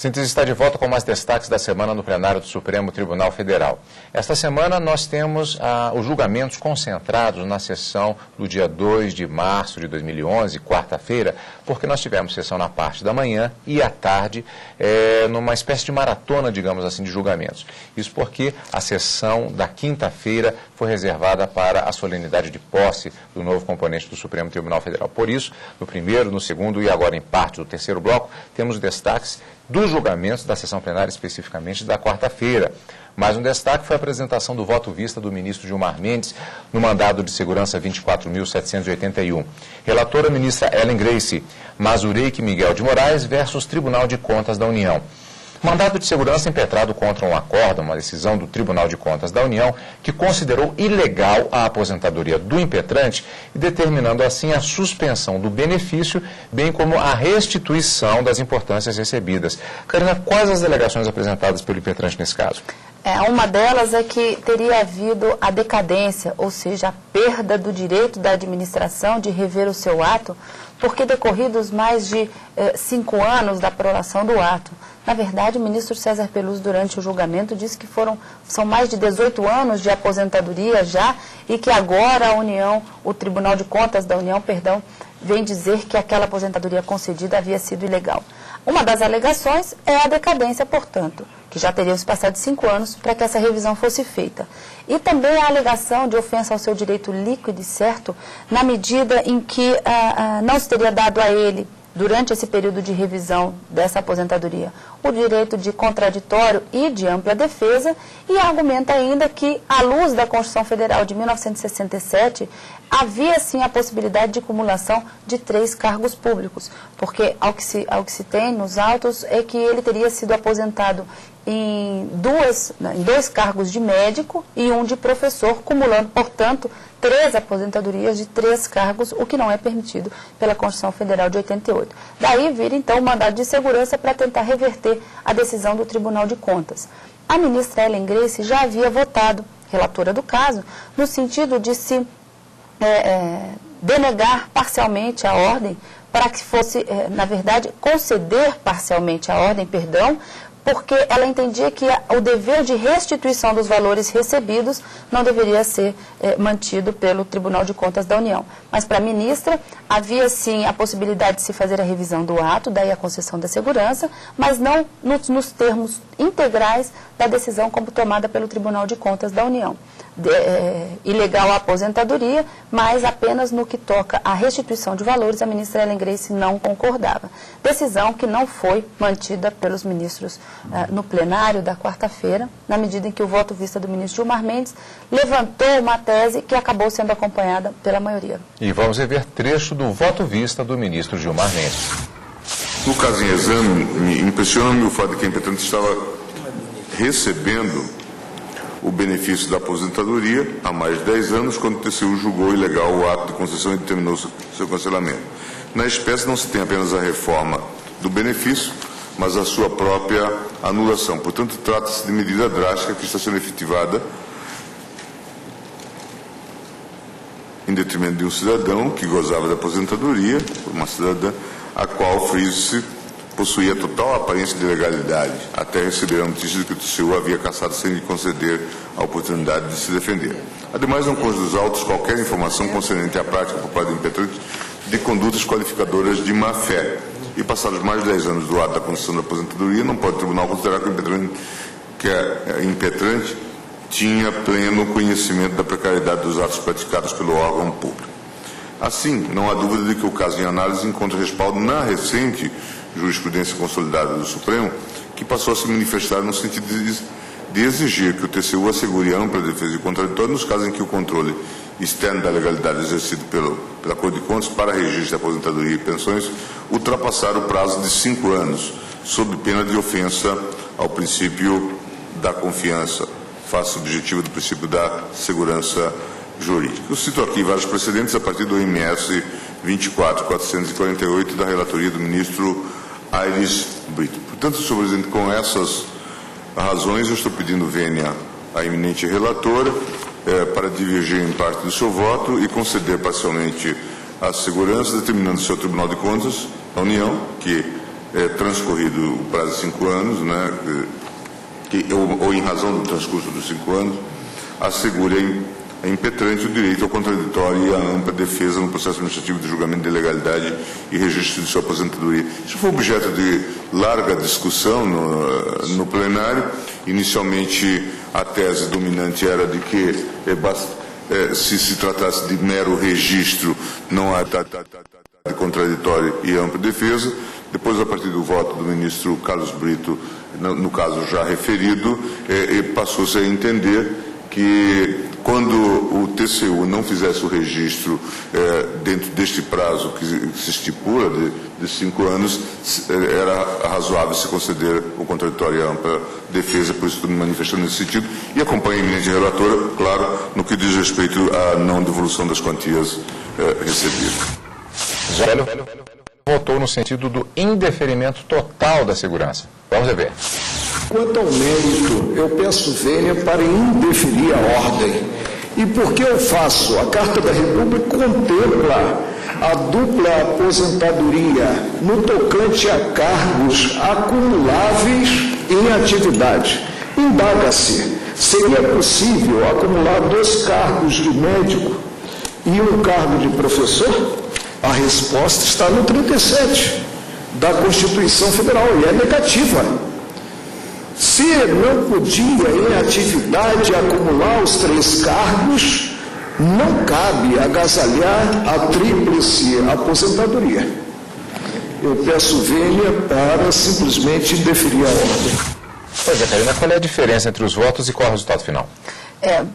Síntese está de volta com mais destaques da semana no plenário do Supremo Tribunal Federal. Esta semana nós temos os julgamentos concentrados na sessão do dia 2 de março de 2011, quarta-feira, porque nós tivemos sessão na parte da manhã e à tarde, numa espécie de maratona, digamos assim, de julgamentos. Isso porque a sessão da quinta-feira foi reservada para a solenidade de posse do novo componente do Supremo Tribunal Federal. Por isso, no primeiro, no segundo e agora em parte do terceiro bloco, temos destaques dos julgamentos da sessão plenária, especificamente da quarta-feira. Mais um destaque foi a apresentação do voto vista do ministro Gilmar Mendes no mandado de segurança 24.781. Relatora, ministra Ellen Grace, Mazureik Miguel de Moraes versus Tribunal de Contas da União. Mandado de segurança impetrado contra um acórdão, uma decisão do Tribunal de Contas da União, que considerou ilegal a aposentadoria do impetrante e determinando assim a suspensão do benefício, bem como a restituição das importâncias recebidas. Karina, quais as alegações apresentadas pelo impetrante nesse caso? Uma delas é que teria havido a decadência, ou seja, a perda do direito da administração de rever o seu ato, porque decorridos mais de 5 anos da aprovação do ato. Na verdade, o ministro César Peluso, durante o julgamento, disse que são mais de 18 anos de aposentadoria já e que agora a União, o Tribunal de Contas da União, vem dizer que aquela aposentadoria concedida havia sido ilegal. Uma das alegações é a decadência, portanto, que já teriam se passado 5 anos para que essa revisão fosse feita. E também a alegação de ofensa ao seu direito líquido e certo, na medida em que não se teria dado a ele, durante esse período de revisão dessa aposentadoria, o direito de contraditório e de ampla defesa, e argumenta ainda que, à luz da Constituição Federal de 1967, havia sim a possibilidade de acumulação de 3 cargos públicos, porque ao que se tem nos autos é que ele teria sido aposentado em 2 cargos de médico e 1 de professor, acumulando, portanto, 3 aposentadorias de 3 cargos, o que não é permitido pela Constituição Federal de 88. Daí vira, então, o mandado de segurança para tentar reverter a decisão do Tribunal de Contas. A ministra Ellen Grace já havia votado, relatora do caso, no sentido de se denegar parcialmente a ordem, para que fosse, na verdade, conceder parcialmente a ordem, porque ela entendia que o dever de restituição dos valores recebidos não deveria ser mantido pelo Tribunal de Contas da União. Mas para a ministra, havia sim a possibilidade de se fazer a revisão do ato, daí a concessão da segurança, mas não nos termos integrais da decisão como tomada pelo Tribunal de Contas da União. Ilegal a aposentadoria, mas apenas no que toca à restituição de valores, a ministra Ellen Grace não concordava. Decisão que não foi mantida pelos ministros no plenário da quarta-feira, na medida em que o voto vista do ministro Gilmar Mendes levantou uma tese que acabou sendo acompanhada pela maioria. E vamos rever trecho do voto vista do ministro Gilmar Mendes. No caso em exame, me impressiona o fato de que a impetrante estava recebendo o benefício da aposentadoria há mais de 10 anos, quando o TCU julgou ilegal o ato de concessão e determinou seu cancelamento. Na espécie, não se tem apenas a reforma do benefício, mas a sua própria anulação. Portanto, trata-se de medida drástica que está sendo efetivada em detrimento de um cidadão que gozava de aposentadoria, uma cidadã, a qual, frise-se, possuía total aparência de legalidade, até receber a notícia de que o TCU havia cassado sem lhe conceder a oportunidade de se defender. Ademais, não consta dos autos qualquer informação concernente à prática por parte do impetrante de condutas qualificadoras de má-fé. E passados mais de 10 anos do ato da concessão da aposentadoria, não pode o tribunal considerar que a impetrante tinha pleno conhecimento da precariedade dos atos praticados pelo órgão público. Assim, não há dúvida de que o caso em análise encontra respaldo na recente jurisprudência consolidada do Supremo, que passou a se manifestar no sentido de exigir que o TCU assegure ampla defesa e contraditório nos casos em que o controle externo da legalidade exercido pela Corte de Contas para registro de aposentadoria e pensões ultrapassar o prazo de 5 anos, sob pena de ofensa ao princípio da confiança, face objetiva do princípio da segurança jurídica. Eu cito aqui vários precedentes a partir do MS 24.448 da relatoria do ministro Aires Brito. Portanto, senhor presidente, com essas razões, eu estou pedindo vênia à eminente relatora para divergir em parte do seu voto e conceder parcialmente a segurança, determinando o seu Tribunal de Contas da União, que transcorrido o prazo de 5 anos, né, ou em razão do transcurso dos 5 anos, assegure a impetrante o direito ao contraditório e à ampla defesa no processo administrativo de julgamento de legalidade e registro de sua aposentadoria. Isso foi objeto de larga discussão no plenário. Inicialmente, a tese dominante era de que, se se tratasse de mero registro, não há de contraditório e ampla defesa. Depois, a partir do voto do ministro Carlos Brito, no caso já referido, passou-se a entender que, quando o TCU não fizesse o registro dentro deste prazo que se estipula, de 5 anos, era razoável se conceder o contraditório e a ampla defesa, por isso estou me manifestando nesse sentido, e acompanho a eminente relatora, claro, no que diz respeito à não devolução das quantias recebidas. Velho votou no sentido do indeferimento total da segurança. Vamos ver. Quanto ao mérito, eu peço vênia para indeferir a ordem. E por que eu faço? A Carta da República contempla a dupla aposentadoria no tocante a cargos acumuláveis em atividade. Indaga-se, seria possível acumular 2 cargos de médico e 1 cargo de professor? A resposta está no 37 da Constituição Federal e é negativa. Se não podia em atividade acumular os 3 cargos, não cabe agasalhar a tríplice aposentadoria. Eu peço vênia para simplesmente deferir a ordem. Pois é, Karina, qual é a diferença entre os votos e qual é o resultado final?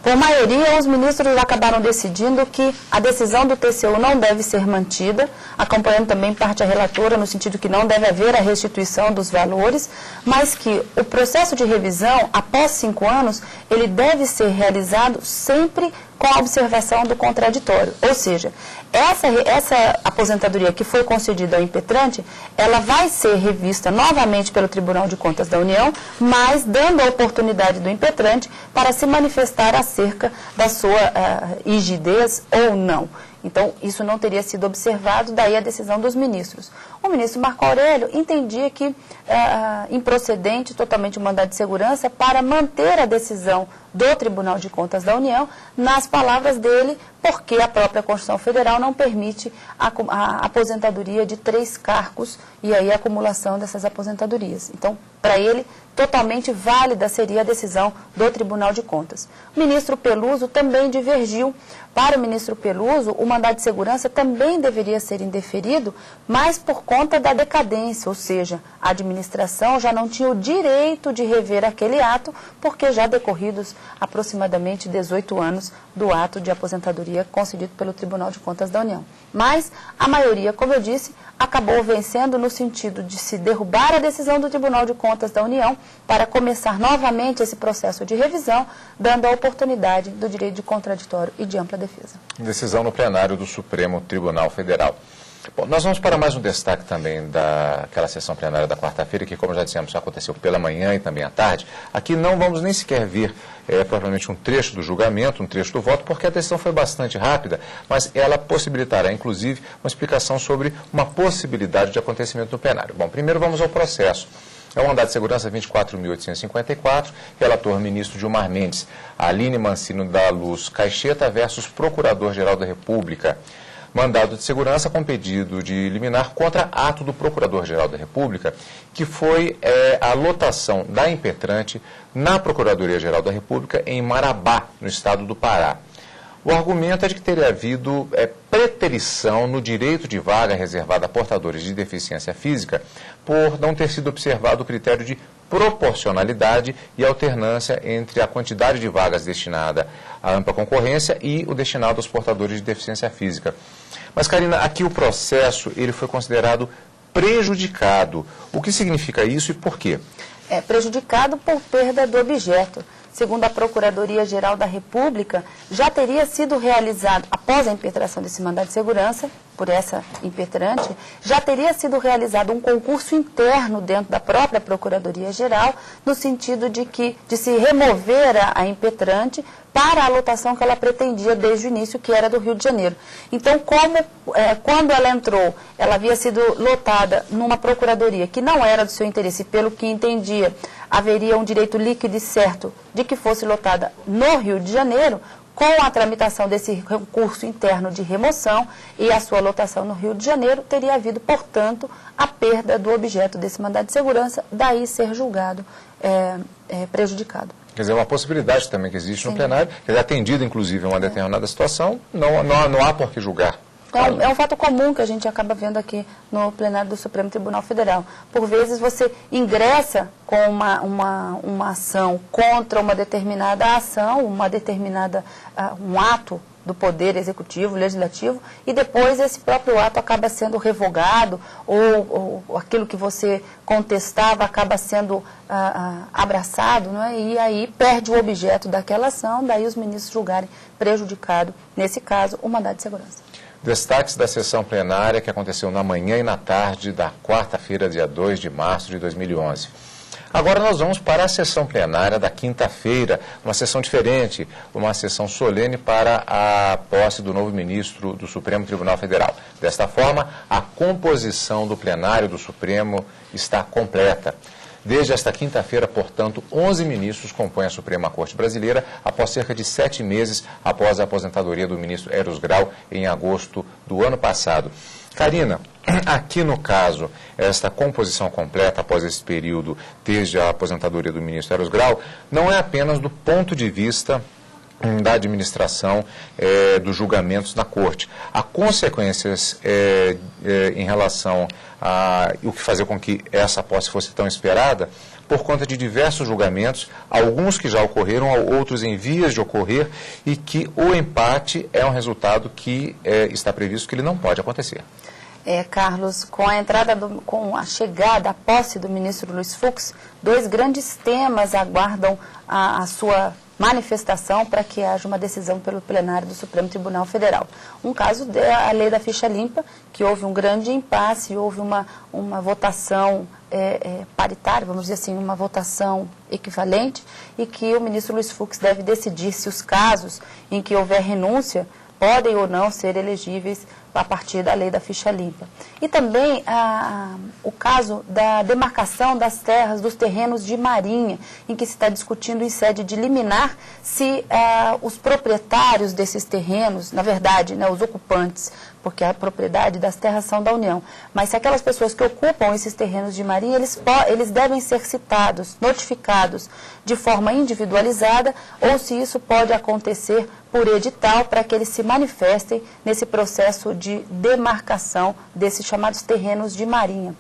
Por maioria, os ministros acabaram decidindo que a decisão do TCU não deve ser mantida, acompanhando também parte a relatora, no sentido que não deve haver a restituição dos valores, mas que o processo de revisão, após 5 anos, ele deve ser realizado sempre com a observação do contraditório. Ou seja, essa aposentadoria que foi concedida ao impetrante, ela vai ser revista novamente pelo Tribunal de Contas da União, mas dando a oportunidade do impetrante para se manifestar acerca da sua rigidez ou não. Então, isso não teria sido observado, daí a decisão dos ministros. O ministro Marco Aurélio entendia que improcedente totalmente o mandado de segurança para manter a decisão do Tribunal de Contas da União, nas palavras dele, porque a própria Constituição Federal não permite a aposentadoria de 3 cargos e aí a acumulação dessas aposentadorias. Então, para ele, totalmente válida seria a decisão do Tribunal de Contas. O ministro Peluso também divergiu. Para o ministro Peluso, o mandado de segurança também deveria ser indeferido, mas por conta da decadência, ou seja, a administração já não tinha o direito de rever aquele ato, porque já decorridos aproximadamente 18 anos do ato de aposentadoria concedido pelo Tribunal de Contas da União. Mas a maioria, como eu disse, acabou vencendo no sentido de se derrubar a decisão do Tribunal de Contas da União para começar novamente esse processo de revisão, dando a oportunidade do direito de contraditório e de ampla defesa. Decisão no plenário do Supremo Tribunal Federal. Bom, nós vamos para mais um destaque também daquela sessão plenária da quarta-feira, que, como já dissemos, aconteceu pela manhã e também à tarde. Aqui não vamos nem sequer ver propriamente um trecho do julgamento, um trecho do voto, porque a decisão foi bastante rápida, mas ela possibilitará, inclusive, uma explicação sobre uma possibilidade de acontecimento no plenário. Bom, primeiro vamos ao processo. É o mandado de segurança 24.854, relator ministro Gilmar Mendes, Aline Mancino da Luz Caixeta versus Procurador-Geral da República. Mandado de segurança com pedido de liminar contra ato do Procurador-Geral da República, que foi a lotação da impetrante na Procuradoria-Geral da República em Marabá, no estado do Pará. O argumento é de que teria havido preterição no direito de vaga reservada a portadores de deficiência física por não ter sido observado o critério de proporcionalidade e alternância entre a quantidade de vagas destinada à ampla concorrência e o destinado aos portadores de deficiência física. Mas, Karina, aqui o processo ele foi considerado prejudicado. O que significa isso e por quê? Prejudicado por perda do objeto. segundo a Procuradoria-Geral da República, já teria sido realizado, após a impetração desse mandado de segurança, por essa impetrante, já teria sido realizado um concurso interno dentro da própria Procuradoria-Geral, no sentido de se remover a impetrante para a lotação que ela pretendia desde o início, que era do Rio de Janeiro. Então, quando ela entrou, ela havia sido lotada numa procuradoria que não era do seu interesse, pelo que entendia, haveria um direito líquido e certo de que fosse lotada no Rio de Janeiro, com a tramitação desse concurso interno de remoção e a sua lotação no Rio de Janeiro, teria havido, portanto, a perda do objeto desse mandado de segurança, daí ser julgado prejudicado. Quer dizer, uma possibilidade também que existe no plenário, quer dizer, atendida, inclusive, a uma determinada situação, não há por que julgar. Então, é um fato comum que a gente acaba vendo aqui no plenário do Supremo Tribunal Federal. Por vezes você ingressa com uma ação contra uma determinada ação, um ato do Poder Executivo, Legislativo, e depois esse próprio ato acaba sendo revogado, ou aquilo que você contestava acaba sendo abraçado, não é? E aí perde o objeto daquela ação, daí os ministros julgarem prejudicado, nesse caso, o mandado de segurança. Destaques da sessão plenária que aconteceu na manhã e na tarde da quarta-feira, dia 2 de março de 2011. Agora nós vamos para a sessão plenária da quinta-feira, uma sessão diferente, uma sessão solene para a posse do novo ministro do Supremo Tribunal Federal. Desta forma, a composição do plenário do Supremo está completa. Desde esta quinta-feira, portanto, 11 ministros compõem a Suprema Corte Brasileira, após cerca de 7 meses após a aposentadoria do ministro Eros Grau, em agosto do ano passado. Karina, aqui no caso, esta composição completa após esse período, desde a aposentadoria do ministro Eros Grau, não é apenas do ponto de vista da administração dos julgamentos na Corte. Há consequências em relação a o que fazer com que essa posse fosse tão esperada, por conta de diversos julgamentos, alguns que já ocorreram, outros em vias de ocorrer, e que o empate é um resultado que está previsto que ele não pode acontecer. Carlos, com a chegada, a posse do ministro Luiz Fux, 2 grandes temas aguardam a sua manifestação para que haja uma decisão pelo plenário do Supremo Tribunal Federal. Um caso é a lei da ficha limpa, que houve um grande impasse, houve uma votação paritária, vamos dizer assim, uma votação equivalente, e que o ministro Luiz Fux deve decidir se os casos em que houver renúncia podem ou não ser elegíveis a partir da lei da ficha limpa. E também o caso da demarcação das terras, dos terrenos de marinha, em que se está discutindo em sede de liminar se os proprietários desses terrenos, na verdade, né, os ocupantes, porque a propriedade das terras são da União, mas se aquelas pessoas que ocupam esses terrenos de marinha, eles devem ser citados, notificados de forma individualizada, ou se isso pode acontecer por edital, para que eles se manifestem nesse processo de demarcação desses chamados terrenos de marinha.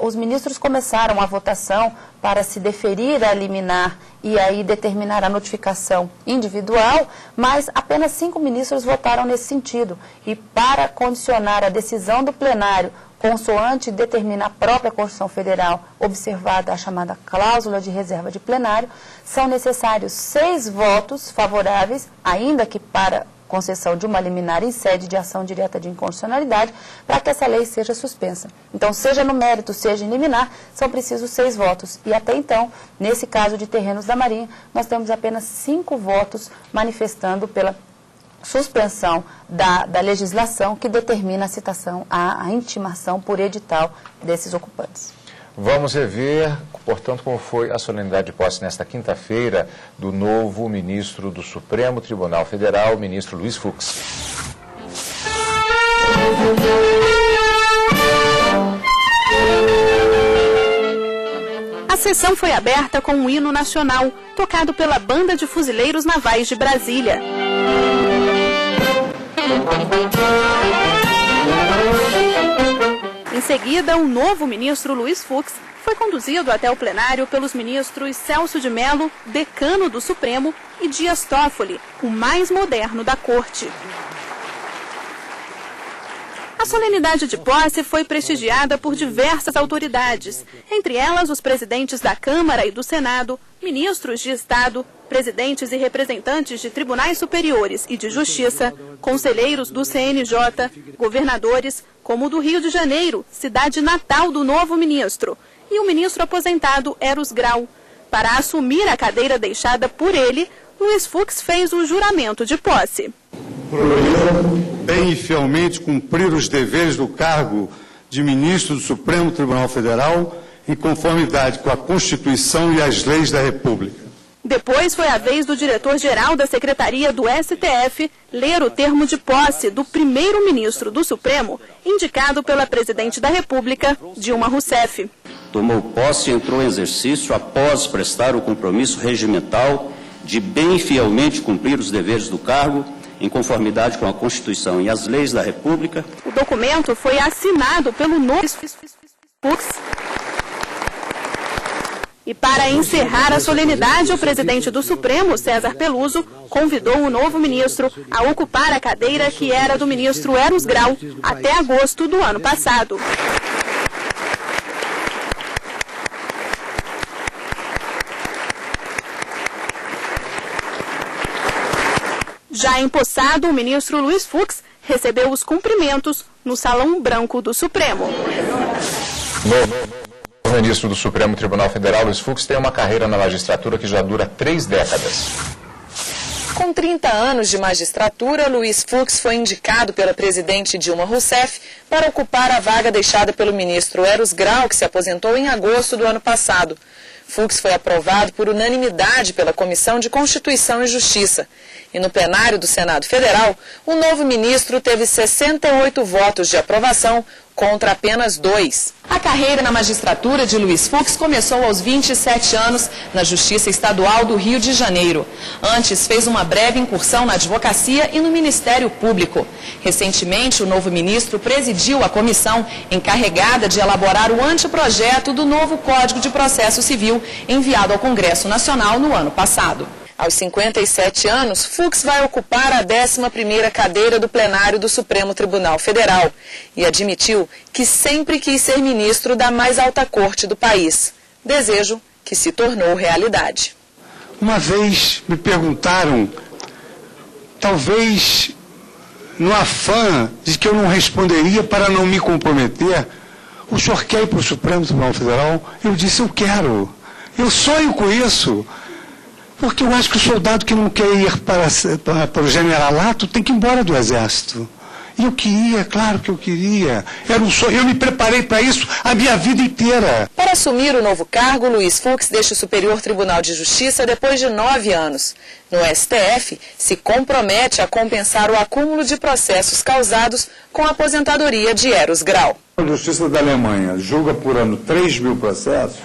Os ministros começaram a votação para se deferir a liminar e aí determinar a notificação individual, mas apenas 5 ministros votaram nesse sentido. E para condicionar a decisão do plenário, consoante determina a própria Constituição Federal, observada a chamada cláusula de reserva de plenário, são necessários 6 votos favoráveis, ainda que para concessão de uma liminar em sede de ação direta de inconstitucionalidade, para que essa lei seja suspensa. Então, seja no mérito, seja em liminar, são precisos 6 votos. E até então, nesse caso de terrenos da Marinha, nós temos apenas 5 votos manifestando pela suspensão da legislação que determina a citação, a intimação por edital desses ocupantes. Vamos rever, portanto, como foi a solenidade de posse nesta quinta-feira do novo ministro do Supremo Tribunal Federal, o ministro Luiz Fux. A sessão foi aberta com um hino nacional, tocado pela Banda de Fuzileiros Navais de Brasília. Em seguida, o novo ministro Luiz Fux foi conduzido até o plenário pelos ministros Celso de Mello, decano do Supremo, e Dias Toffoli, o mais moderno da Corte. A solenidade de posse foi prestigiada por diversas autoridades, entre elas os presidentes da Câmara e do Senado, ministros de Estado, presidentes e representantes de tribunais superiores e de justiça, conselheiros do CNJ, governadores, como o do Rio de Janeiro, cidade natal do novo ministro, e o ministro aposentado Eros Grau. Para assumir a cadeira deixada por ele, Luiz Fux fez o juramento de posse. Prometo bem e fielmente cumprir os deveres do cargo de ministro do Supremo Tribunal Federal em conformidade com a Constituição e as leis da República. Depois foi a vez do diretor-geral da Secretaria do STF ler o termo de posse do primeiro-ministro do Supremo, indicado pela presidente da República, Dilma Rousseff. Tomou posse e entrou em exercício após prestar o compromisso regimental de bem e fielmente cumprir os deveres do cargo em conformidade com a Constituição e as leis da República. O documento foi assinado pelo novo Fux. E para encerrar a solenidade, o presidente do Supremo, César Peluso, convidou o novo ministro a ocupar a cadeira que era do ministro Eros Grau até agosto do ano passado. Já empossado, o ministro Luiz Fux recebeu os cumprimentos no Salão Branco do Supremo. O ministro do Supremo Tribunal Federal, Luiz Fux, tem uma carreira na magistratura que já dura 3 décadas. Com 30 anos de magistratura, Luiz Fux foi indicado pela presidente Dilma Rousseff para ocupar a vaga deixada pelo ministro Eros Grau, que se aposentou em agosto do ano passado. Fux foi aprovado por unanimidade pela Comissão de Constituição e Justiça. E no plenário do Senado Federal, o novo ministro teve 68 votos de aprovação contra apenas 2. A carreira na magistratura de Luiz Fux começou aos 27 anos na Justiça Estadual do Rio de Janeiro. Antes, fez uma breve incursão na advocacia e no Ministério Público. Recentemente, o novo ministro presidiu a comissão encarregada de elaborar o anteprojeto do novo Código de Processo Civil, enviado ao Congresso Nacional no ano passado. Aos 57 anos, Fux vai ocupar a 11ª cadeira do plenário do Supremo Tribunal Federal e admitiu que sempre quis ser ministro da mais alta corte do país. Desejo que se tornou realidade. Uma vez me perguntaram, talvez no afã de que eu não responderia para não me comprometer, o senhor quer ir para o Supremo Tribunal Federal? Eu disse, eu quero. Eu sonho com isso. Porque eu acho que o soldado que não quer ir para o generalato tem que ir embora do Exército. E eu queria, claro que eu queria. Era um sonho, eu me preparei para isso a minha vida inteira. Para assumir o novo cargo, Luiz Fux deixa o Superior Tribunal de Justiça depois de 9 anos. No STF, se compromete a compensar o acúmulo de processos causados com a aposentadoria de Eros Grau. A Justiça da Alemanha julga por ano 3.000 processos.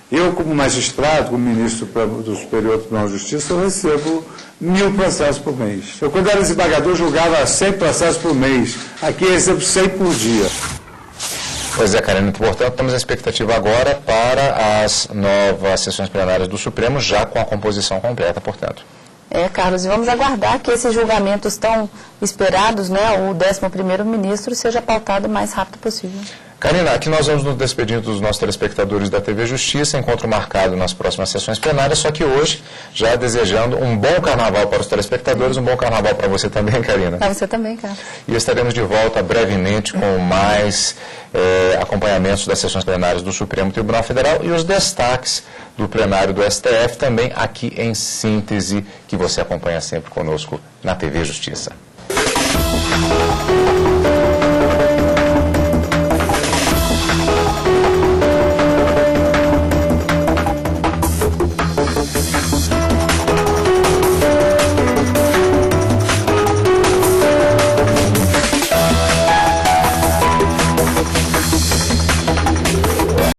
Eu, como magistrado, como ministro do Superior Tribunal de Justiça, eu recebo 1.000 processos por mês. Eu, quando era desembargador, julgava 100 processos por mês. Aqui eu recebo 100 por dia. Pois é, Karina, portanto, temos a expectativa agora para as novas sessões plenárias do Supremo, já com a composição completa, portanto. Carlos, e vamos aguardar que esses julgamentos tão esperados, o 11º ministro, seja pautado o mais rápido possível. Karina, aqui nós vamos nos despedindo dos nossos telespectadores da TV Justiça, encontro marcado nas próximas sessões plenárias, só que hoje, já desejando um bom carnaval para os telespectadores, um bom carnaval para você também, Karina. Para você também, Carlos. E estaremos de volta brevemente com mais acompanhamentos das sessões plenárias do Supremo Tribunal Federal e os destaques do plenário do STF, também aqui em síntese, que você acompanha sempre conosco na TV Justiça.